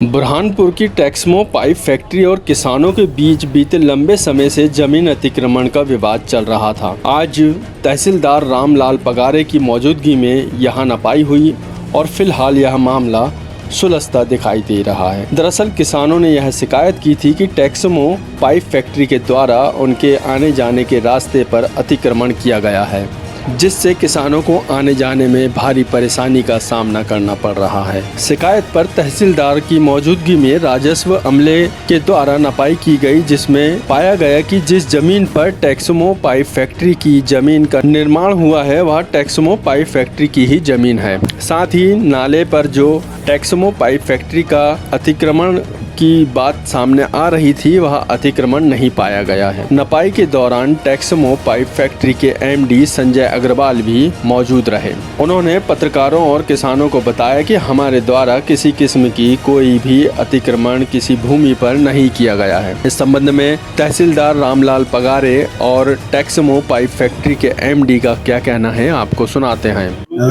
बुरहानपुर की Texmo pipe factory और किसानों के बीच बीते लंबे समय से जमीन अतिक्रमण का विवाद चल रहा था। आज तहसीलदार रामलाल पगारे की मौजूदगी में यहां नपाई हुई और फिलहाल यह मामला सुलझता दिखाई दे रहा है। दरअसल किसानों ने यह शिकायत की थी कि टेक्समो पाइप फैक्ट्री के द्वारा उनके आने जाने के रास्ते पर अतिक्रमण किया गया है, जिससे किसानों को आने जाने में भारी परेशानी का सामना करना पड़ रहा है। शिकायत पर तहसीलदार की मौजूदगी में राजस्व अमले के द्वारा नपाई की गई, जिसमें पाया गया कि जिस जमीन पर टेक्समो पाइप फैक्ट्री की जमीन का निर्माण हुआ है वह टेक्समो पाइप फैक्ट्री की ही जमीन है। साथ ही नाले पर जो टेक्समो पाइप फैक्ट्री का अतिक्रमण की बात सामने आ रही थी वह अतिक्रमण नहीं पाया गया है। नपाई के दौरान टेक्समो पाइप फैक्ट्री के एमडी संजय अग्रवाल भी मौजूद रहे। उन्होंने पत्रकारों और किसानों को बताया कि हमारे द्वारा किसी किस्म की कोई भी अतिक्रमण किसी भूमि पर नहीं किया गया है। इस संबंध में तहसीलदार रामलाल पगारे और टेक्समो पाइप फैक्ट्री के एमडी का क्या कहना है, आपको सुनाते हैं।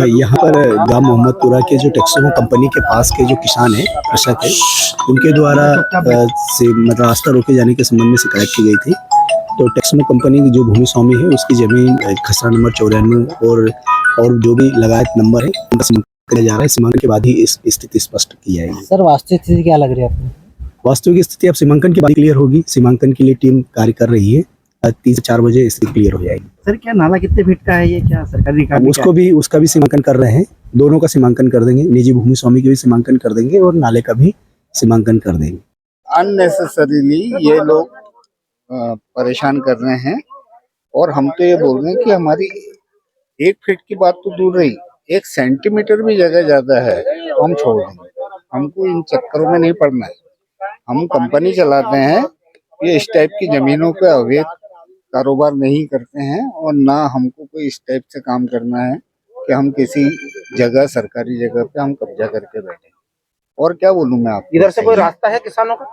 यहाँ पर गांव मोहम्मदपुरा के जो टेक्समो कंपनी के पास के जो किसान है, कृषक है, उनके द्वारा मतलब रास्ता रोके जाने के संबंध में शिकायत की गई थी। तो टेक्समो कंपनी की जो भूमि स्वामी है उसकी जमीन खसरा नंबर 94 और जो भी लगायत नंबर है उनका सीमांकन किया जा रहा है। सीमांकन के बाद ही इस स्थिति स्पष्ट की जाएगी। सर, वास्तविक स्थिति क्या लग रही है आपको? वास्तविक स्थिति अब सीमांकन के बाद क्लियर होगी। सीमांकन के लिए टीम कार्य कर रही है। 3 से 4 बजे स्थिति क्लियर हो जाएगी। सर, क्या नाला कितने फीट का है, ये क्या सरकारी काम? उसका भी सीमांकन कर रहे हैं। दोनों का सीमांकन कर देंगे, निजी भूमि स्वामी की भी सीमांकन कर देंगे और नाले का भी सीमांकन कर देंगे। अननेसेसरीली ये लोग परेशान कर रहे हैं और हम तो ये बोल रहे हैं कि हमारी 1 फीट की बात तो दूर रही, 1 सेंटीमीटर भी जगह ज्यादा है तो हम छोड़ देंगे। हमको इन चक्करों में नहीं पड़ना है। हम कंपनी चलाते हैं, ये इस टाइप की जमीनों पे अवैध कारोबार नहीं करते हैं और ना हमको कोई इस टाइप से काम करना है कि हम किसी जगह सरकारी जगह पे हम कब्जा करके बैठे। और क्या बोलूं मैं आपको? इधर से कोई रास्ता है किसानों का?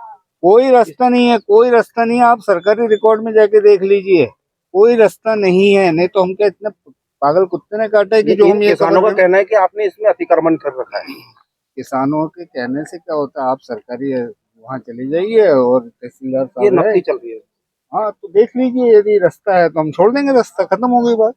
कोई रास्ता नहीं है, कोई रास्ता नहीं है। आप सरकारी रिकॉर्ड में जाके देख लीजिए, कोई रास्ता नहीं है। नहीं तो हम क्या इतने पागल कुत्ते ने काटा है कि जो हम ये किसानों का कहना है कि आपने इसमें अतिक्रमण कर रखा है। किसानों के कहने से क्या होता है? आप सरकारी वहाँ चले जाइए और तहसीलदार ये साहब नकली चल रही है। हाँ, तो देख लीजिए, यदि रास्ता है तो हम छोड़ देंगे, रास्ता खत्म हो गई बात,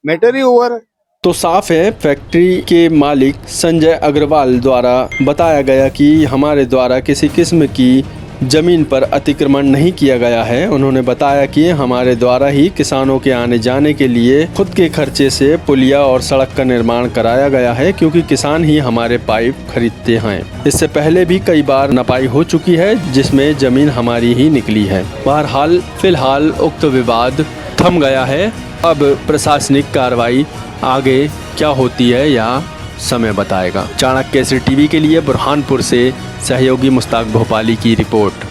मैटर ही ओवर। तो साफ है, फैक्ट्री के मालिक संजय अग्रवाल द्वारा बताया गया कि हमारे द्वारा किसी किस्म की जमीन पर अतिक्रमण नहीं किया गया है। उन्होंने बताया कि हमारे द्वारा ही किसानों के आने जाने के लिए खुद के खर्चे से पुलिया और सड़क का निर्माण कराया गया है, क्योंकि किसान ही हमारे पाइप खरीदते हैं। इससे पहले भी कई बार नपाई हो चुकी है जिसमें जमीन हमारी ही निकली है। बहरहाल फिलहाल उक्त विवाद थम गया है। अब प्रशासनिक कार्रवाई आगे क्या होती है या समय बताएगा। चाणक्य केसरी टीवी के लिए बुरहानपुर से सहयोगी मुश्ताक भोपाली की रिपोर्ट।